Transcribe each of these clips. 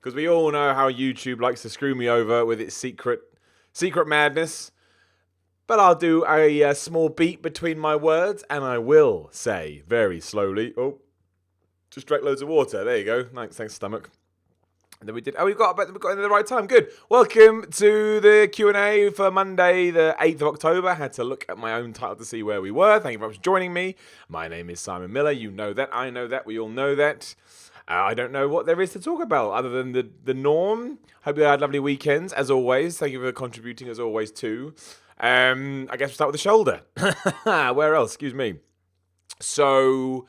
because we all know how YouTube likes to screw me over with its secret madness. But I'll do a small beat between my words, and I will say very slowly. Oh, just drank loads of water. There you go. Thanks, stomach. And then we did. Oh, we got in at the right time. Good. Welcome to the Q&A for Monday, the 8th of October. I had to look at my own title to see where we were. Thank you very much for joining me. My name is Simon Miller. You know that. I know that. We all know that. I don't know what there is to talk about other than the norm. Hope you had lovely weekends, as always. Thank you for contributing, as always, too. I guess we'll start with the shoulder. Where else? Excuse me. So,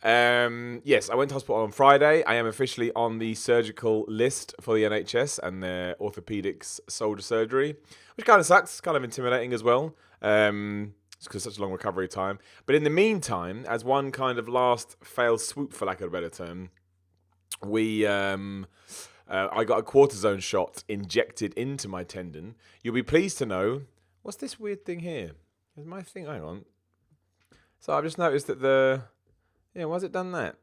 yes, I went to hospital on Friday. I am officially on the surgical list for the NHS and their orthopedics shoulder surgery, which kind of sucks. It's kind of intimidating as well. It's because such a long recovery time. But in the meantime, as one kind of last fail swoop, for lack of a better term, I got a cortisone shot injected into my tendon. You'll be pleased to know. What's this weird thing here? Is my thing? Hang on. So I've just noticed that why has it done that?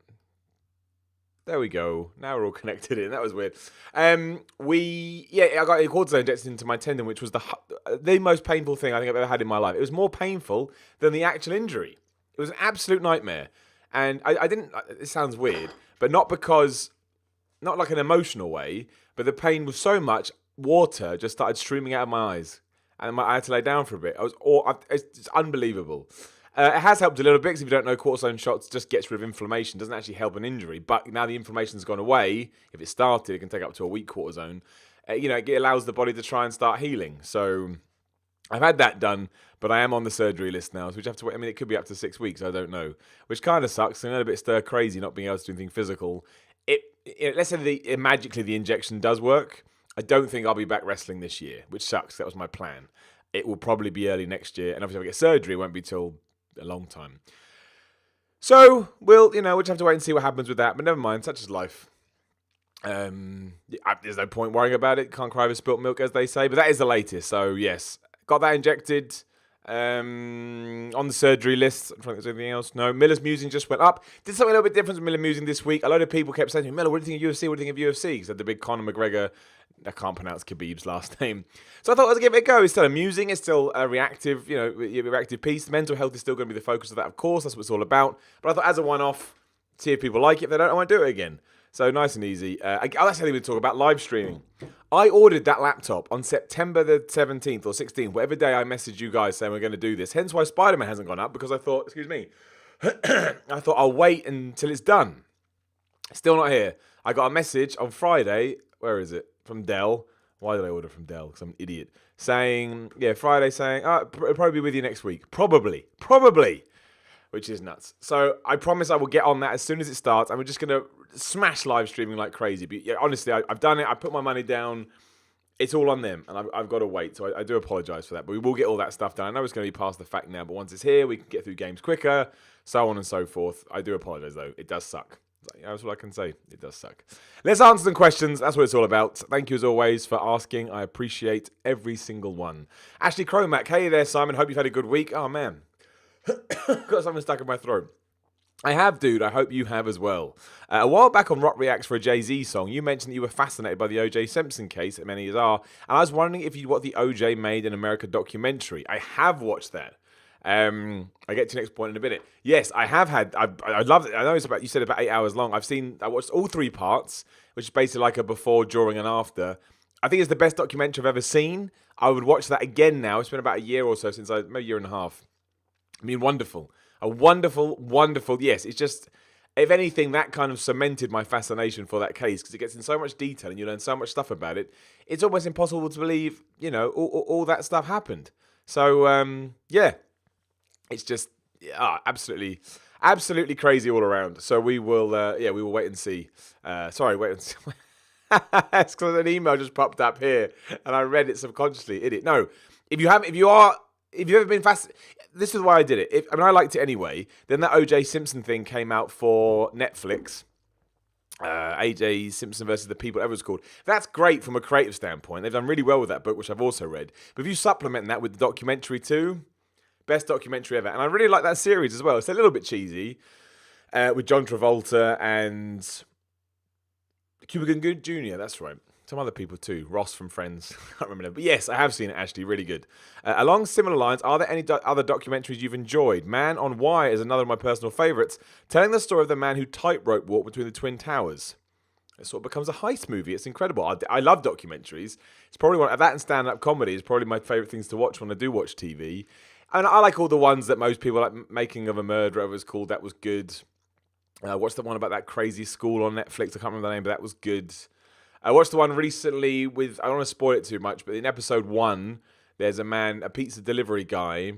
There we go. Now we're all connected in. That was weird. I got a cortisone injected into my tendon, which was the most painful thing I think I've ever had in my life. It was more painful than the actual injury. It was an absolute nightmare. And I didn't, it sounds weird, but not like an emotional way, but the pain was so much, water just started streaming out of my eyes. And I had to lay down for a bit. It's unbelievable. It has helped a little bit, because if you don't know, cortisone shots just gets rid of inflammation. Doesn't actually help an injury. But now the inflammation's gone away, if it started, it can take up to a week cortisone. It allows the body to try and start healing. So I've had that done, but I am on the surgery list now, so we have to wait. I mean, it could be up to 6 weeks, I don't know. Which kind of sucks. I'm a bit stir crazy not being able to do anything physical. Let's say magically the injection does work. I don't think I'll be back wrestling this year, which sucks. That was my plan. It will probably be early next year, and obviously if I get surgery, it won't be till a long time. So we'll just have to wait and see what happens with that. But never mind, such is life. There's no point worrying about it. Can't cry over spilt milk, as they say. But that is the latest. So yes, got that injected. On the surgery list. I'm trying to think of anything else. No, Miller's Musing just went up. Did something a little bit different with Miller Musing this week. A lot of people kept saying to me, Miller, what do you think of UFC? What do you think of UFC? Because the big Conor McGregor, I can't pronounce Khabib's last name. So I thought I'd give it a go. It's still amusing. It's still a reactive piece. Mental health is still going to be the focus of that, of course. That's what it's all about. But I thought as a one-off, see if people like it. If they don't, I won't do it again. So nice and easy. That's how we talk about live streaming. I ordered that laptop on September the 17th or 16th, whatever day I messaged you guys saying we're going to do this. Hence why Spider-Man hasn't gone up, because I thought, I thought I'll wait until it's done. Still not here. I got a message on Friday. Where is it? From Dell. Why did I order from Dell? Because I'm an idiot. Friday saying, it'll probably be with you next week. Probably. Which is nuts. So I promise I will get on that as soon as it starts. And we're just going to smash live streaming like crazy. But yeah, honestly, I've done it. I put my money down. It's all on them. And I've got to wait. So I do apologise for that. But we will get all that stuff done. I know it's going to be past the fact now. But once it's here, we can get through games quicker. So on and so forth. I do apologise, though. It does suck. That's what I can say. It does suck. Let's answer some questions. That's what it's all about. Thank you, as always, for asking. I appreciate every single one. Ashley Cromack. Hey there, Simon. Hope you've had a good week. Oh, man. Got something stuck in my throat. I have, dude. I hope you have as well. A while back on Rock Reacts for a Jay-Z song, you mentioned that you were fascinated by the O.J. Simpson case, and many are. And I was wondering if you'd watched the O.J. Made in America documentary. I have watched that. I get to the next point in a minute. Yes, I have had. I loved it. I know you said about 8 hours long. I watched all 3 parts, which is basically like a before, during, and after. I think it's the best documentary I've ever seen. I would watch that again now. It's been about a year or so since maybe a year and a half. I mean, wonderful. A wonderful, yes. It's just, if anything, that kind of cemented my fascination for that case, because it gets in so much detail and you learn so much stuff about it. It's almost impossible to believe, all that stuff happened. So, it's just absolutely crazy all around. So we will, we will wait and see. Wait and see. It's because an email just popped up here and I read it subconsciously. Idiot. No, if you've ever been fascinated, this is why I did it. I liked it anyway. Then that O.J. Simpson thing came out for Netflix. A.J. Simpson versus the People, whatever it's called. That's great from a creative standpoint. They've done really well with that book, which I've also read. But if you supplement that with the documentary too, best documentary ever. And I really like that series as well. It's a little bit cheesy with John Travolta and Cuba Gooding Jr., that's right. Some other people too. Ross from Friends. Can't remember them. But yes, I have seen it, Ashley. Really good. Along similar lines, are there any other documentaries you've enjoyed? Man on Wire is another of my personal favourites, telling the story of the man who tightrope walked between the Twin Towers. It sort of becomes a heist movie. It's incredible. I love documentaries. It's probably one of that, and stand-up comedy is probably my favourite things to watch when I do watch TV. And I like all the ones that most people like. Making of a Murderer, whatever it's called. That was good. Watched the one about that crazy school on Netflix. I can't remember the name, but that was good. I watched the one recently with, I don't want to spoil it too much, but in episode 1, there's a pizza delivery guy,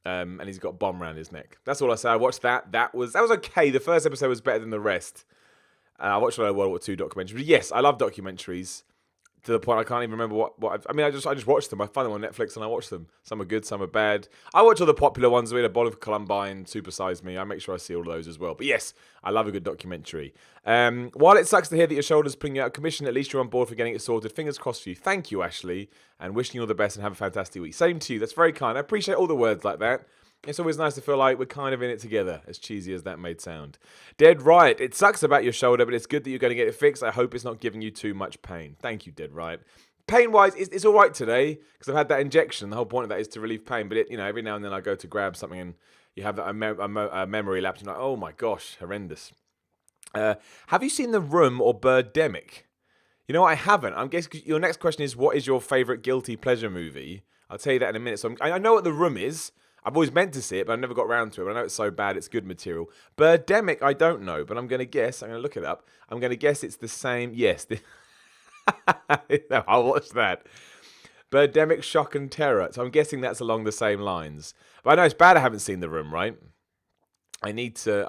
and he's got a bomb around his neck. That's all I say. I watched that. That was okay. The first episode was better than the rest. I watched a lot of World War II documentaries. But yes, I love documentaries. To the point I can't even remember I just watched them. I find them on Netflix and I watch them. Some are good, some are bad. I watch all the popular ones. We had a Bond of Columbine, Super Size Me. I make sure I see all of those as well. But yes, I love a good documentary. While it sucks to hear that your shoulder's putting you out of commission, at least you're on board for getting it sorted. Fingers crossed for you. Thank you, Ashley, and wishing you all the best and have a fantastic week. Same to you. That's very kind. I appreciate all the words like that. It's always nice to feel like we're kind of in it together, as cheesy as that may sound. Dead right. It sucks about your shoulder, but it's good that you're going to get it fixed. I hope it's not giving you too much pain. Thank you, Dead right. Pain-wise, it's all right today, because I've had that injection. The whole point of that is to relieve pain. But, every now and then I go to grab something and you have that a memory lapse. And you're like, oh my gosh, horrendous. Have you seen The Room or Birdemic? You know what, I haven't. I'm guessing your next question is, what is your favourite guilty pleasure movie? I'll tell you that in a minute. So I know what The Room is. I've always meant to see it, but I've never got around to it. I know it's so bad, it's good material. Birdemic, I don't know, but I'm going to guess. I'm going to look it up. I'm going to guess it's the same. Yes. No, I'll watch that. Birdemic, Shock and Terror. So I'm guessing that's along the same lines. But I know it's bad I haven't seen The Room, right? I need to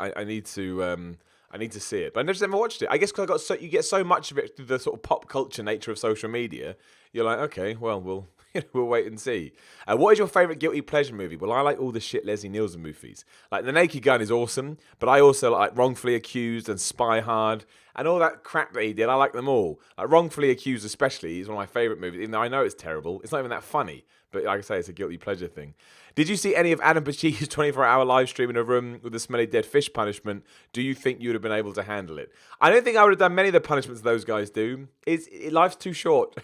see it. But I've never watched it. I guess because you get so much of it through the sort of pop culture nature of social media. You're like, okay, well, we'll wait and see. What is your favourite guilty pleasure movie? Well, I like all the shit Leslie Nielsen movies. Like The Naked Gun is awesome, but I also like Wrongfully Accused and Spy Hard and all that crap that he did. I like them all. Like Wrongfully Accused especially is one of my favourite movies, even though I know it's terrible. It's not even that funny, but like I say, it's a guilty pleasure thing. Did you see any of Adam Paci's 24-hour live stream in a room with the smelly dead fish punishment? Do you think you would have been able to handle it? I don't think I would have done many of the punishments those guys do. Life's too short.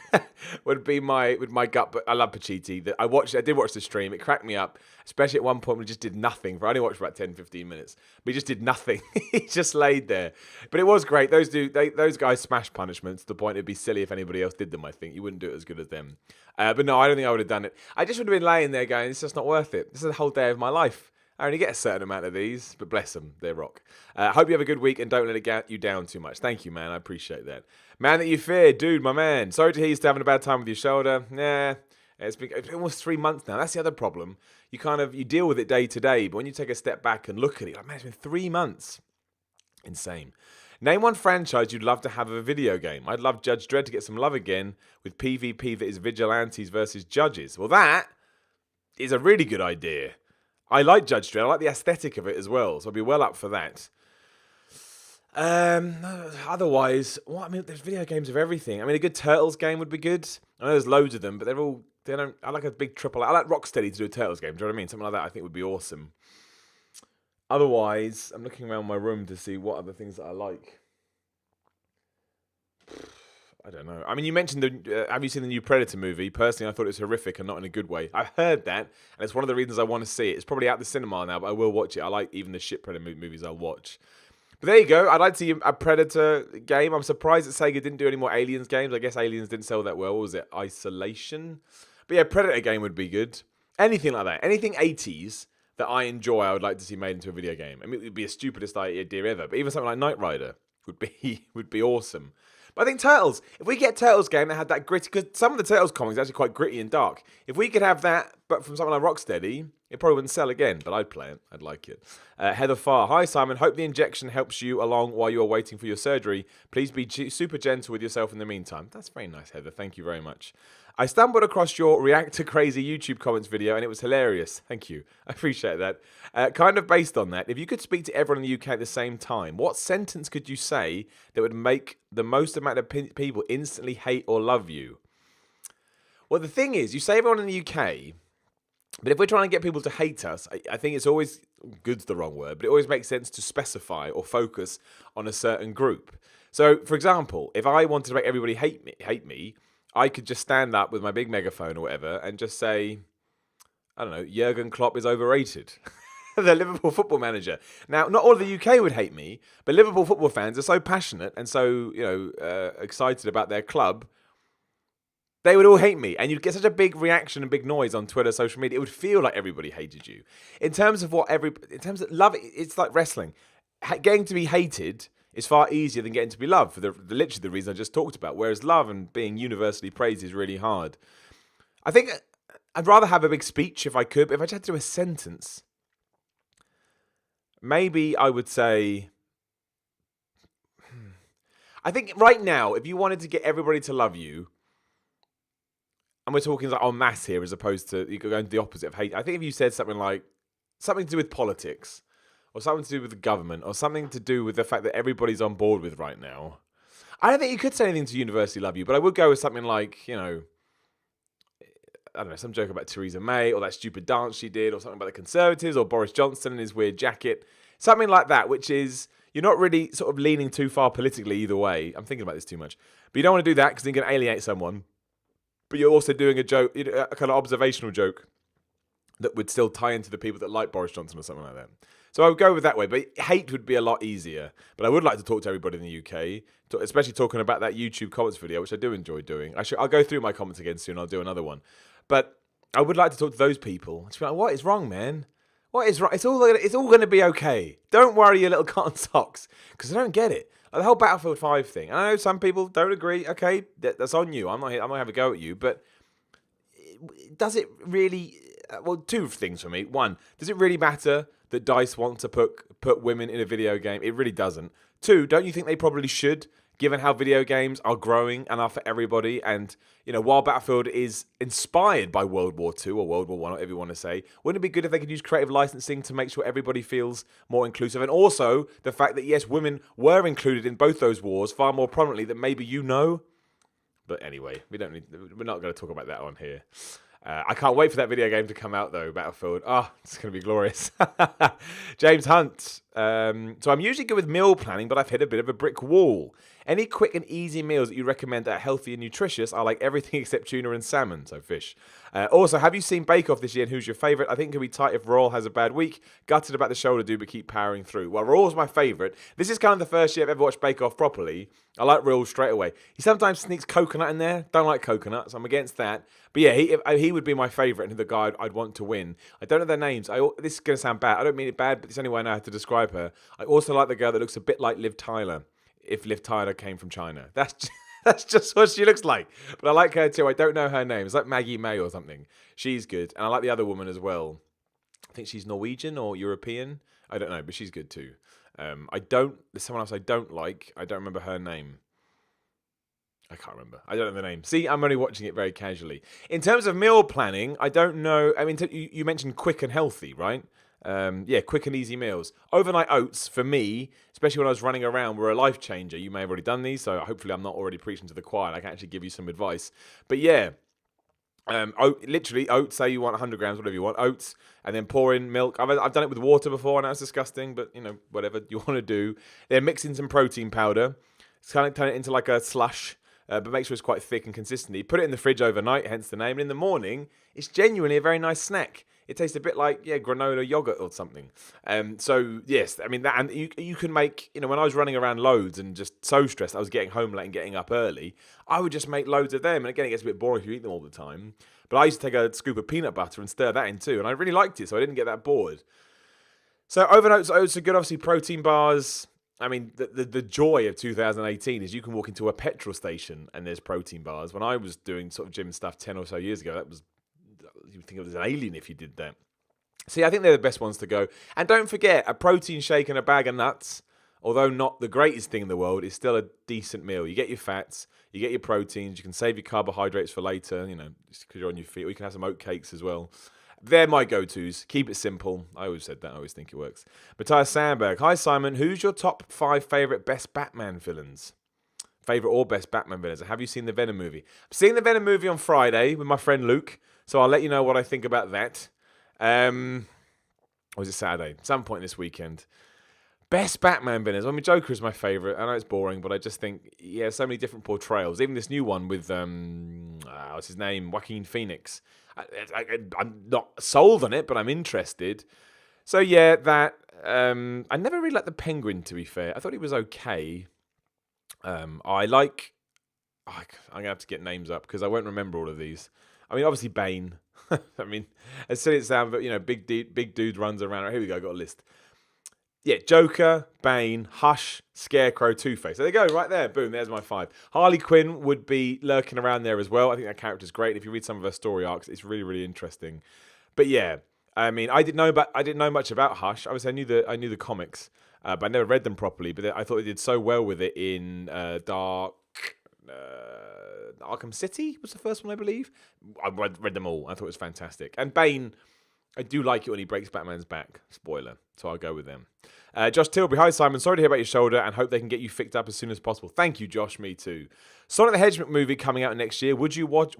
Would be my gut, but I love Pacitti. I did watch the stream. It cracked me up, especially at one point when he just did nothing. I only watched for about 10, 15 minutes, but he just did nothing. He just laid there. But it was great. Those guys smash punishments to the point it'd be silly if anybody else did them, I think. You wouldn't do it as good as them. But no, I don't think I would have done it. I just would have been laying there going, it's just not worth it. This is a whole day of my life. I only get a certain amount of these, but bless them, they're rock. Hope you have a good week and don't let it get you down too much. Thank you, man. I appreciate that. Man that you fear, dude, my man. Sorry to hear you're still having a bad time with your shoulder. Nah, it's been almost 3 months now. That's the other problem. You deal with it day to day, but when you take a step back and look at it, like, man, it's been 3 months. Insane. Name one franchise you'd love to have a video game. I'd love Judge Dredd to get some love again with PvP that is vigilantes versus judges. Well, that is a really good idea. I like Judge Dredd. I like the aesthetic of it as well, so I'll be well up for that. Otherwise, there's video games of everything. I mean, a good Turtles game would be good. I know there's loads of them, but I like a big triple. I like Rocksteady to do a Turtles game. Do you know what I mean? Something like that I think would be awesome. Otherwise, I'm looking around my room to see what other things that I like. I don't know. I mean, you mentioned have you seen the new Predator movie? Personally, I thought it was horrific and not in a good way. I've heard that, and it's one of the reasons I want to see it. It's probably out the cinema now, but I will watch it. I like even the shit Predator movies I'll watch. But there you go. I'd like to see a Predator game. I'm surprised that Sega didn't do any more Aliens games. I guess Aliens didn't sell that well. What was it? Isolation? But yeah, Predator game would be good. Anything like that. Anything 80s that I enjoy, I would like to see made into a video game. I mean, it would be the stupidest idea ever. But even something like Knight Rider would be awesome. But I think Turtles, if we get a Turtles game that had that gritty, because some of the Turtles comics are actually quite gritty and dark. If we could have that, but from something like Rocksteady, it probably wouldn't sell again, but I'd play it. I'd like it. Heather Farr. Hi, Simon. Hope the injection helps you along while you are waiting for your surgery. Please be super gentle with yourself in the meantime. That's very nice, Heather. Thank you very much. I stumbled across your React to Crazy YouTube comments video, and it was hilarious. Thank you. I appreciate that. Kind of based on that, if you could speak to everyone in the UK at the same time, what sentence could you say that would make the most amount of people instantly hate or love you? Well, the thing is, you say everyone in the UK, But if we're trying to get people to hate us, I think it's always, good's the wrong word, but it always makes sense to specify or focus on a certain group. So, for example, if I wanted to make everybody hate me, I could just stand up with my big megaphone or whatever and just say, I don't know, Jurgen Klopp is overrated. The Liverpool football manager. Now, not all of the UK would hate me, but Liverpool football fans are so passionate and so, excited about their club. They would all hate me, and you'd get such a big reaction and big noise on Twitter, social media. It would feel like everybody hated you. In terms of love, it's like wrestling. Getting to be hated is far easier than getting to be loved for literally the reason I just talked about. Whereas love and being universally praised is really hard. I think I'd rather have a big speech if I could. But if I just had to do a sentence, maybe I would say, I think right now, if you wanted to get everybody to love you, and we're talking like en masse here as opposed to you going to the opposite of hate. I think if you said something like something to do with politics or something to do with the government or something to do with the fact that everybody's on board with right now, I don't think you could say anything to universally love you, but I would go with something like, I don't know, some joke about Theresa May or that stupid dance she did or something about the Conservatives or Boris Johnson and his weird jacket. Something like that, which is, you're not really sort of leaning too far politically either way. I'm thinking about this too much. But you don't want to do that because then you're going to alienate someone. But you're also doing a joke, a kind of observational joke that would still tie into the people that like Boris Johnson or something like that. So I would go with that way. But hate would be a lot easier. But I would like to talk to everybody in the UK, especially talking about that YouTube comments video, which I do enjoy doing. I'll go through my comments again soon. I'll do another one. But I would like to talk to those people. Just be like, what is wrong, man? What is wrong? It's all going to be okay. Don't worry your little cotton socks, because I don't get it. The whole Battlefield 5 thing. I know some people don't agree. Okay, that's on you. I'm not going to have a go at you. But does it really... Well, two things for me. One, does it really matter that DICE want to put women in a video game? It really doesn't. Two, don't you think they probably should, given how video games are growing and are for everybody? And, while Battlefield is inspired by World War II or World War I, whatever you want to say, wouldn't it be good if they could use creative licensing to make sure everybody feels more inclusive? And also the fact that, yes, women were included in both those wars far more prominently than maybe you know. But anyway, we're not going to talk about that on here. I can't wait for that video game to come out, though, Battlefield. It's going to be glorious. James Hunt. So I'm usually good with meal planning, but I've hit a bit of a brick wall. Any quick and easy meals that you recommend that are healthy and nutritious? I like everything except tuna and salmon, so fish. Also, have you seen Bake Off this year, and who's your favourite? I think it could be tight if Royal has a bad week. Gutted about the shoulder do, but keep powering through. Well, Royal's my favourite. This is kind of the first year I've ever watched Bake Off properly. I like Royal straight away. He sometimes sneaks coconut in there. Don't like coconut, so I'm against that. But yeah, he would be my favourite and the guy I'd want to win. I don't know their names. This is going to sound bad. I don't mean it bad, but it's the only way I know how to describe her. I also like the girl that looks a bit like Liv Tyler, if Liv Tyler came from China. That's just what she looks like. But I like her too. I don't know her name. It's like Maggie May or something. She's good. And I like the other woman as well. I think she's Norwegian or European. I don't know, but she's good too. There's someone else I don't like. I don't remember her name. I can't remember. I don't know the name. See, I'm only watching it very casually. In terms of meal planning, I don't know. I mean, you mentioned quick and healthy, right? Quick and easy meals. Overnight oats, for me, especially when I was running around, were a life changer. You may have already done these, so hopefully I'm not already preaching to the choir. I can actually give you some advice. But yeah, literally oats, say you want 100 grams, whatever you want, oats, and then pour in milk. I've done it with water before, and that's disgusting, but, whatever you want to do. Then mix in some protein powder. It's kind of turn it into like a slush. But make sure it's quite thick and consistent. Put it in the fridge overnight, hence the name. And in the morning, it's genuinely a very nice snack. It tastes a bit like, granola yogurt or something. So, yes, I mean, that, and you can make, when I was running around loads and just so stressed, I was getting home late and getting up early, I would just make loads of them. And again, it gets a bit boring if you eat them all the time. But I used to take a scoop of peanut butter and stir that in too. And I really liked it, so I didn't get that bored. So overnight oats are good, obviously protein bars. I mean, the joy of 2018 is you can walk into a petrol station and there's protein bars. When I was doing sort of gym stuff 10 or so years ago, you'd think it was an alien if you did that. See, I think they're the best ones to go. And don't forget, a protein shake and a bag of nuts, although not the greatest thing in the world, is still a decent meal. You get your fats, you get your proteins, you can save your carbohydrates for later, just because you're on your feet, or you can have some oat cakes as well. They're my go-tos. Keep it simple. I always said that. I always think it works. Matthias Sandberg. Hi, Simon. Who's your top 5 favourite best Batman villains? Favourite or best Batman villains? Have you seen the Venom movie? I've seen the Venom movie on Friday with my friend Luke, so I'll let you know what I think about that. Or was it Saturday? Some point this weekend. Best Batman villains. I mean, Joker is my favourite. I know it's boring, but I just think, yeah, so many different portrayals. Even this new one with, what's his name? Joaquin Phoenix. I'm not sold on it, but I'm interested. So, yeah, that. I never really liked the Penguin, to be fair. I thought he was okay. I like... I'm going to have to get names up because I won't remember all of these. I mean, obviously, Bane. I mean, as silly as it sounds, but, you know, big dude runs around. Here we go, got a list. Yeah, Joker, Bane, Hush, Scarecrow, Two-Face. There you go, right there. Boom, there's my 5. Harley Quinn would be lurking around there as well. I think that character's great. If you read some of her story arcs, it's really, really interesting. But yeah, I mean, I didn't know much about Hush. Obviously, I knew the comics, but I never read them properly. But I thought they did so well with it in Arkham City was the first one, I believe. I read them all. I thought it was fantastic. And Bane, I do like it when he breaks Batman's back. Spoiler. So I'll go with them. Josh Tilbury. Hi, Simon. Sorry to hear about your shoulder and hope they can get you fixed up as soon as possible. Thank you, Josh. Me too. Sonic the Hedgehog movie coming out next year. Would you watch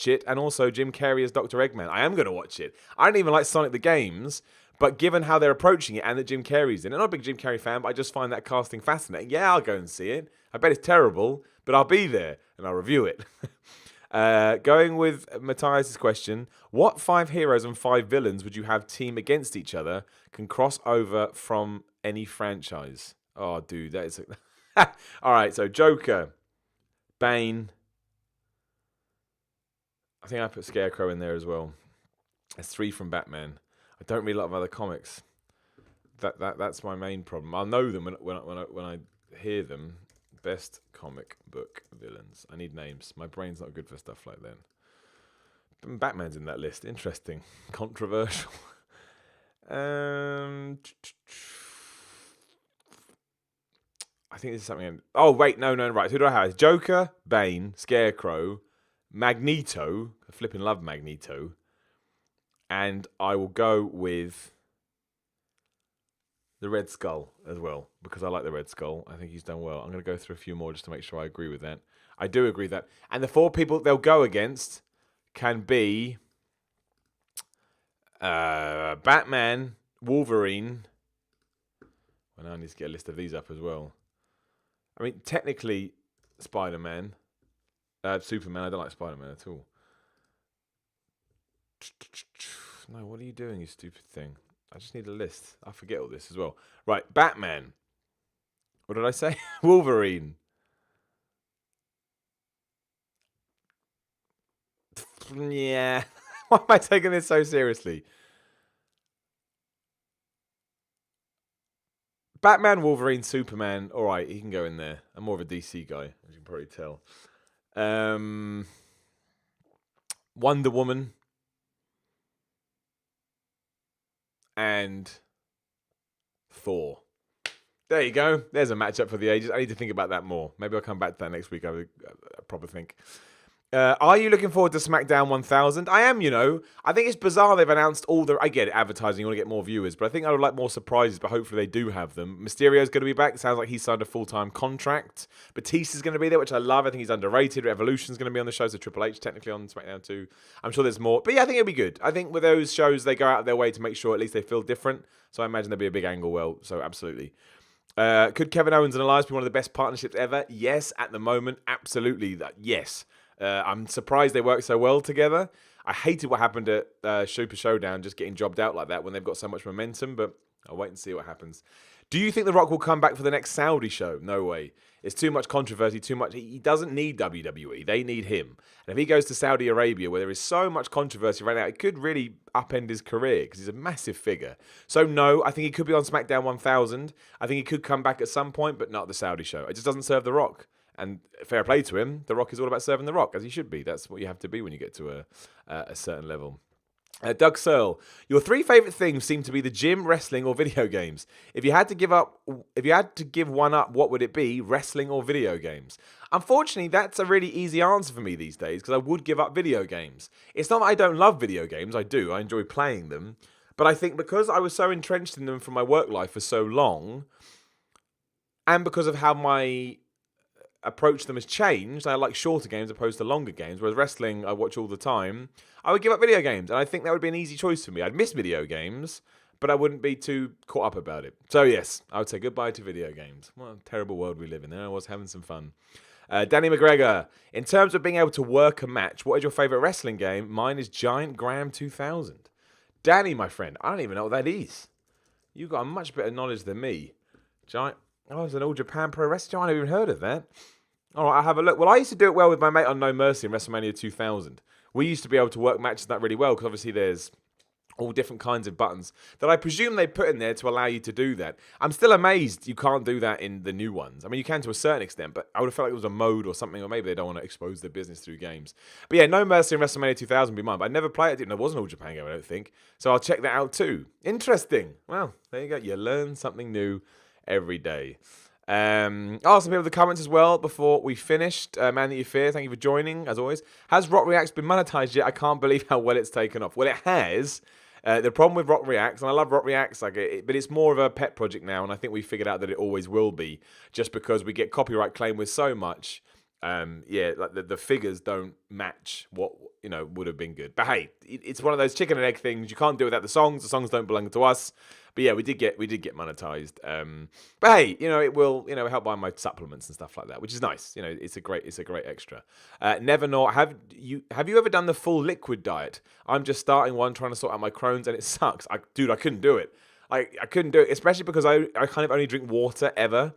it? And also Jim Carrey as Dr. Eggman. I am going to watch it. I don't even like Sonic the Games, but given how they're approaching it and that Jim Carrey's in it, I'm not a big Jim Carrey fan, but I just find that casting fascinating. Yeah, I'll go and see it. I bet it's terrible, but I'll be there and I'll review it. Going with Matthias' question, what 5 heroes and 5 villains would you have team against each other, can cross over from any franchise? Oh, dude, that is... All right, so Joker, Bane. I think I put Scarecrow in there as well. There's 3 from Batman. I don't read a lot of other comics. That's my main problem. I'll know them when I hear them. Best comic book villains. I need names. My brain's not good for stuff like that. Batman's in that list. Interesting. Controversial. I think this is something... Oh, wait. No. Right. Who do I have? Joker, Bane, Scarecrow, Magneto. I flipping love Magneto. And I will go with... the Red Skull as well, because I like the Red Skull. I think he's done well. I'm going to go through a few more just to make sure I agree with that. I do agree with that. And the 4 people they'll go against can be Batman, Wolverine. Well, now I need to get a list of these up as well. I mean, technically, Spider-Man. Superman. I don't like Spider-Man at all. No, what are you doing, you stupid thing? I just need a list. I forget all this as well. Right, Batman. What did I say? Wolverine. Yeah. Why am I taking this so seriously? Batman, Wolverine, Superman. All right, he can go in there. I'm more of a DC guy, as you can probably tell. Wonder Woman. And Thor. There you go. There's a matchup for the ages. I need to think about that more. Maybe I'll come back to that next week. I would proper think. Are you looking forward to SmackDown 1000? I am, you know. I think it's bizarre they've announced all the... I get it, advertising, you want to get more viewers, but I think I would like more surprises, but hopefully they do have them. Mysterio's going to be back. It sounds like he's signed a full-time contract. Batista's going to be there, which I love. I think he's underrated. Revolution's going to be on the show, so Triple H technically on SmackDown too. I'm sure there's more. But yeah, I think it'll be good. I think with those shows, they go out of their way to make sure at least they feel different. So I imagine there'll be a big angle. Well, so absolutely. Could Kevin Owens and Elias be one of the best partnerships ever? Yes, at the moment, absolutely. Yes. I'm surprised they work so well together. I hated what happened at Super Showdown, just getting jobbed out like that when they've got so much momentum, but I'll wait and see what happens. Do you think The Rock will come back for the next Saudi show? No way. It's too much controversy, too much. He doesn't need WWE. They need him. And if he goes to Saudi Arabia, where there is so much controversy right now, it could really upend his career because he's a massive figure. So no, I think he could be on SmackDown 1000. I think he could come back at some point, but not the Saudi show. It just doesn't serve The Rock. And fair play to him, The Rock is all about serving The Rock, as he should be. That's what you have to be when you get to a certain level. Doug Searle, your 3 favourite things seem to be the gym, wrestling, or video games. If you had to give one up, what would it be? Wrestling or video games? Unfortunately, that's a really easy answer for me these days because I would give up video games. It's not that I don't love video games. I do. I enjoy playing them. But I think because I was so entrenched in them from my work life for so long, and because of how my approach them has changed. I like shorter games opposed to longer games, whereas wrestling I watch all the time. I would give up video games, and I think that would be an easy choice for me. I'd miss video games, but I wouldn't be too caught up about it. So yes, I would say goodbye to video games. What a terrible world we live in. There I was having some fun. Danny McGregor, in terms of being able to work a match, what is your favourite wrestling game? Mine is Giant Graham 2000. Danny, my friend, I don't even know what that is. You've got a much better knowledge than me. Giant... Oh, it's an All Japan Pro Wrestling. I haven't even heard of that. All right, I'll have a look. Well, I used to do it well with my mate on No Mercy in WrestleMania 2000. We used to be able to work matches that really well because obviously there's all different kinds of buttons that I presume they put in there to allow you to do that. I'm still amazed you can't do that in the new ones. I mean, you can to a certain extent, but I would have felt like it was a mode or something, or maybe they don't want to expose their business through games. But yeah, No Mercy in WrestleMania 2000 would be mine, but I never played it. There was an All Japan game, I don't think. So I'll check that out too. Interesting. Well, there you go. You learn something new every day. Some people in the comments as well before we finished. Man That You Fear, thank you for joining, as always. Has Rock Reacts been monetized yet? I can't believe how well it's taken off. Well, it has. The problem with Rock Reacts, and I love Rock Reacts, but it's more of a pet project now, and I think we figured out that it always will be, just because we get copyright claim with so much. Like the figures don't match what would have been good. But hey, it's one of those chicken and egg things. You can't do it without the songs. The songs don't belong to us. But yeah, we did get monetized. But hey, it will help buy my supplements and stuff like that, which is nice. It's a great extra. Never know. Have you ever done the full liquid diet? I'm just starting one, trying to sort out my Crohn's, and it sucks. I couldn't do it. I couldn't do it, especially because I kind of only drink water ever.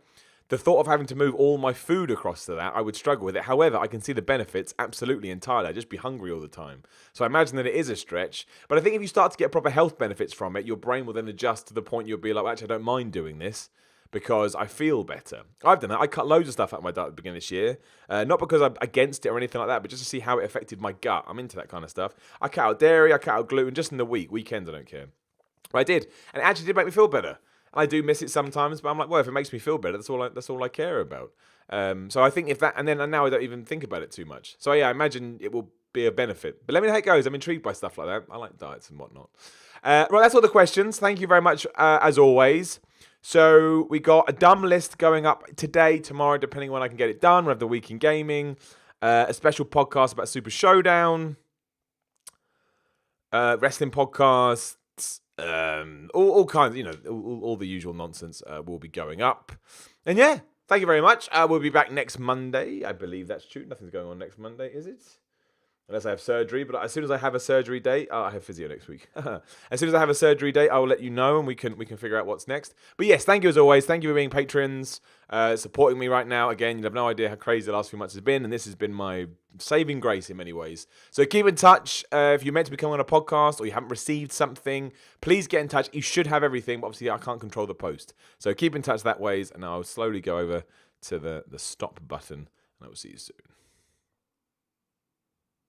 The thought of having to move all my food across to that, I would struggle with it. However, I can see the benefits absolutely entirely. I'd just be hungry all the time. So I imagine that it is a stretch. But I think if you start to get proper health benefits from it, your brain will then adjust to the point you'll be like, well, actually, I don't mind doing this because I feel better. I've done that. I cut loads of stuff out of my diet at the beginning of this year. Not because I'm against it or anything like that, but just to see how it affected my gut. I'm into that kind of stuff. I cut out dairy, I cut out gluten just in the week. Weekends, I don't care. But I did. And it actually did make me feel better. I do miss it sometimes, but I'm like, well, if it makes me feel better, that's all I care about. So I think if that, and now I don't even think about it too much. So yeah, I imagine it will be a benefit. But let me know how it goes. I'm intrigued by stuff like that. I like diets and whatnot. Right, that's all the questions. Thank you very much, as always. So we got a dumb list going up today, tomorrow, depending on when I can get it done. We have the Week in Gaming, a special podcast about Super Showdown, wrestling podcasts. All kinds, all the usual nonsense will be going up. And yeah, thank you very much. We'll be back next Monday. I believe that's true. Nothing's going on next Monday, is it? Unless I have surgery. But as soon as I have a surgery date, I have physio next week. As soon as I have a surgery date, I will let you know, and we can figure out what's next. But yes, thank you as always. Thank you for being patrons, supporting me right now. Again, you have no idea how crazy the last few months has been, and this has been my saving grace in many ways. So keep in touch. If you're meant to be coming on a podcast or you haven't received something, please get in touch. You should have everything, but obviously I can't control the post. So keep in touch that ways, and I'll slowly go over to the stop button, and I will see you soon.